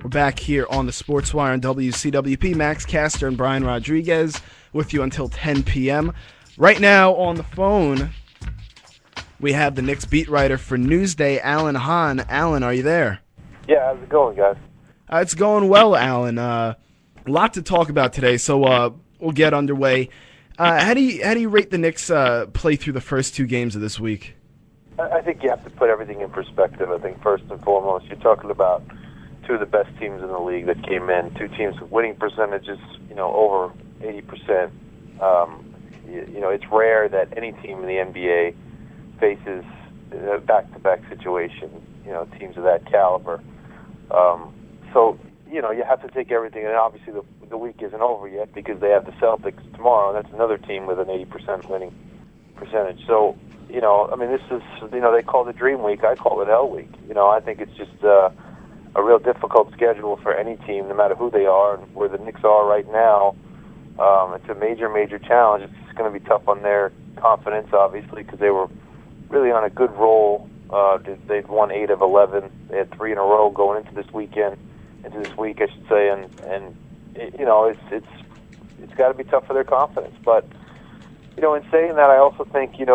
We're back here on the Sports Wire on WCWP. Max Caster and Brian Rodriguez with you until 10 p.m. Right now on the phone, we have the Knicks beat writer for Newsday, Alan Hahn. Alan, are you there? Yeah, how's it going, guys? It's going well, Alan. A lot to talk about today, so we'll get underway. How do you rate the Knicks play through the first two games of this week? I think you have to put everything in perspective. I think first and foremost, you're talking about two of the best teams in the league that came in, two teams with winning percentages, over 80%. It's rare that any team in the NBA faces a back-to-back situation, teams of that caliber. So you have to take everything, and obviously the week isn't over yet because they have the Celtics tomorrow, and that's another team with an 80% winning percentage. So, this is, they call it Dream Week. I call it Hell Week. I think it's just a real difficult schedule for any team, no matter who they are, and where the Knicks are right now. It's a major, major challenge. It's going to be tough on their confidence, obviously, because they were really on a good roll. They'd won 8 of 11. They had 3 in a row going into this week, I should say, and it's got to be tough for their confidence. But in saying that, I also think it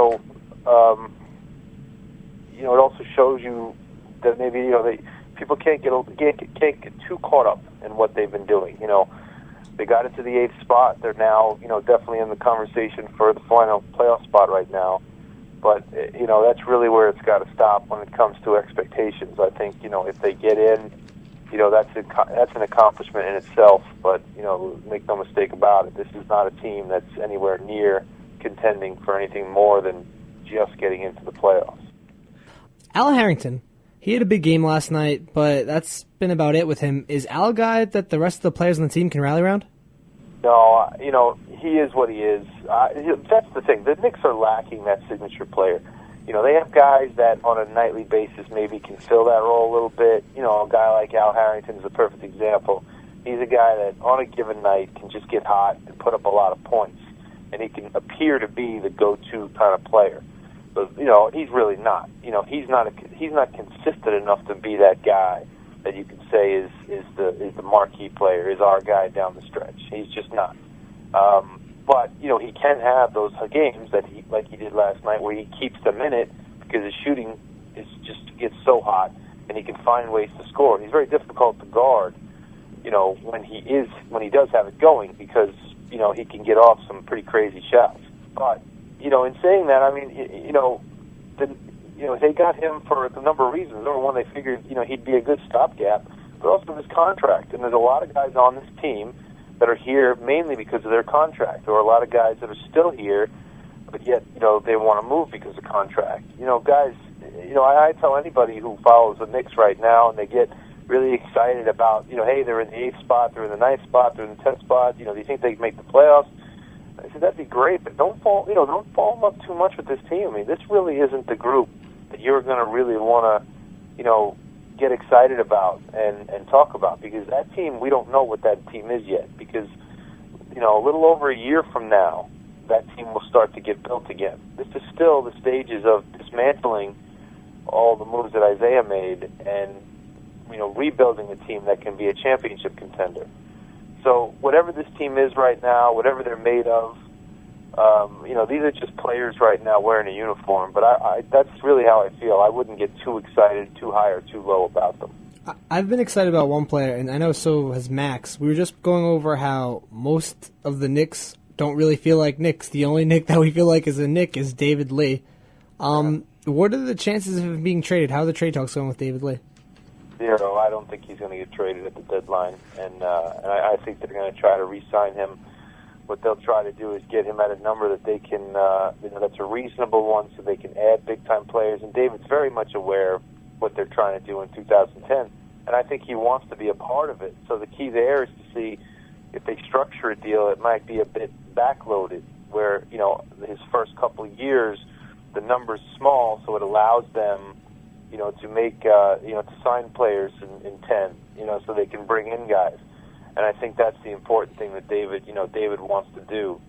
also shows you that maybe people can't get too caught up in what they've been doing. They got into the 8th spot. They're now definitely in the conversation for the final playoff spot right now. But that's really where it's got to stop when it comes to expectations. I think if they get in, that's an accomplishment in itself. But make no mistake about it, this is not a team that's anywhere near contending for anything more than just getting into the playoffs. Al Harrington, he had a big game last night, but that's been about it with him. Is Al a guy that the rest of the players on the team can rally around? No, he is what he is. That's the thing. The Knicks are lacking that signature player. They have guys that on a nightly basis maybe can fill that role a little bit. A guy like Al Harrington is a perfect example. He's a guy that on a given night can just get hot and put up a lot of points, and he can appear to be the go-to kind of player. But he's really not. He's not consistent enough to be that guy that you can say is the marquee player, is our guy down the stretch. He's just not. But he can have those games that like he did last night, where he keeps them in it because his shooting gets so hot, and he can find ways to score. He's very difficult to guard, when he does have it going, because he can get off some pretty crazy shots. But in saying that, they got him for a number of reasons. Number one, they figured he'd be a good stopgap, but also his contract. And there's a lot of guys on this team that are here mainly because of their contract, or a lot of guys that are still here, but yet they want to move because of contract. Guys, I tell anybody who follows the Knicks right now, and they get really excited about hey, they're in the 8th spot, they're in the 9th spot, they're in the 10th spot. Do you think they can make the playoffs? I said that'd be great, but don't fall them up too much with this team. This really isn't the group that you're going to really want to get excited about and talk about, because that team, we don't know what that team is yet, because a little over a year from now, that team will start to get built again. This is still the stages of dismantling all the moves that Isaiah made and rebuilding a team that can be a championship contender. So whatever this team is right now, whatever they're made of, these are just players right now wearing a uniform. But that's really how I feel. I wouldn't get too excited, too high or too low about them. I've been excited about one player, and I know so has Max. We were just going over how most of the Knicks don't really feel like Knicks. The only Knick that we feel like is a Knick is David Lee. What are the chances of him being traded? How are the trade talks going with David Lee? 0. I don't think he's going to get traded at the deadline, and I think they're going to try to re-sign him. What they'll try to do is get him at a number that they can, that's a reasonable one, so they can add big-time players. And David's very much aware of what they're trying to do in 2010, and I think he wants to be a part of it. So the key there is to see if they structure a deal. It might be a bit backloaded, where his first couple of years, the number's small, so it allows them to make, to sign players in 10, so they can bring in guys. And I think that's the important thing that David wants to do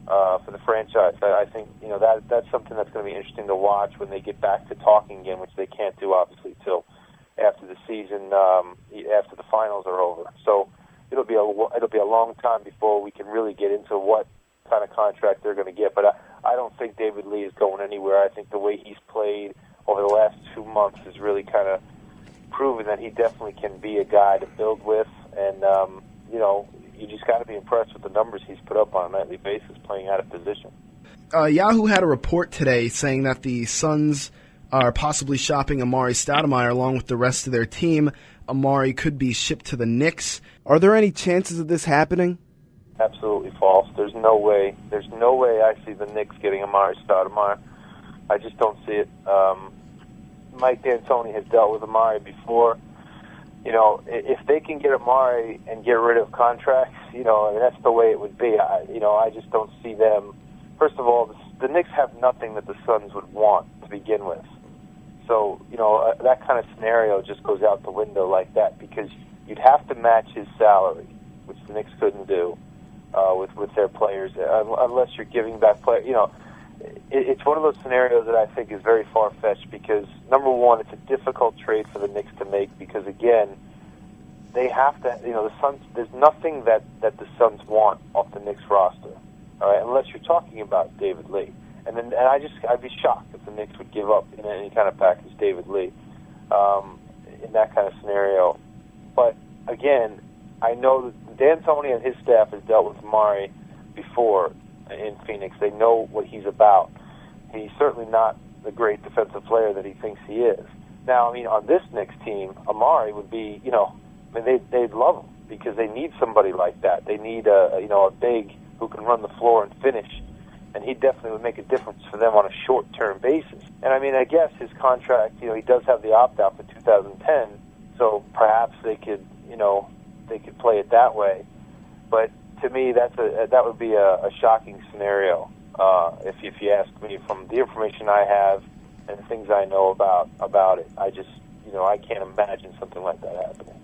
for the franchise. I think, that's something that's going to be interesting to watch when they get back to talking again, which they can't do, obviously, till after the season, after the finals are over. So it'll be a long time before we can really get into what kind of contract they're going to get. But I don't think David Lee is going anywhere. I think the way he's played over the last 2 months has really kind of proven that he definitely can be a guy to build with. And, you just got to be impressed with the numbers he's put up on a nightly basis playing out of position. Yahoo had a report today saying that the Suns are possibly shopping Amari Stoudemire along with the rest of their team. Amari could be shipped to the Knicks. Are there any chances of this happening? Absolutely false. There's no way. There's no way I see the Knicks getting Amari Stoudemire. I just don't see it. Mike D'Antoni has dealt with Amari before. If they can get Amari and get rid of contracts, that's the way it would be. I just don't see them. First of all, the Knicks have nothing that the Suns would want to begin with. So, that kind of scenario just goes out the window like that because you'd have to match his salary, which the Knicks couldn't do with their players, unless you're giving back players. It's one of those scenarios that I think is very far-fetched because, number one, it's a difficult trade for the Knicks to make because, again, they have to, the Suns, there's nothing that the Suns want off the Knicks roster, all right, unless you're talking about David Lee. And I'd be shocked if the Knicks would give up in any kind of package David Lee in that kind of scenario. But, again, I know that D'Antoni and his staff has dealt with Amari before in Phoenix. They know what he's about. He's certainly not the great defensive player that he thinks he is. Now, on this Knicks team, Amari would be, they'd love him because they need somebody like that. They need a big who can run the floor and finish, and he definitely would make a difference for them on a short-term basis. And I guess his contract, he does have the opt-out for 2010, so perhaps they could play it that way. But to me, that would be a shocking scenario if you ask me. From the information I have and the things I know about it, I just I can't imagine something like that happening.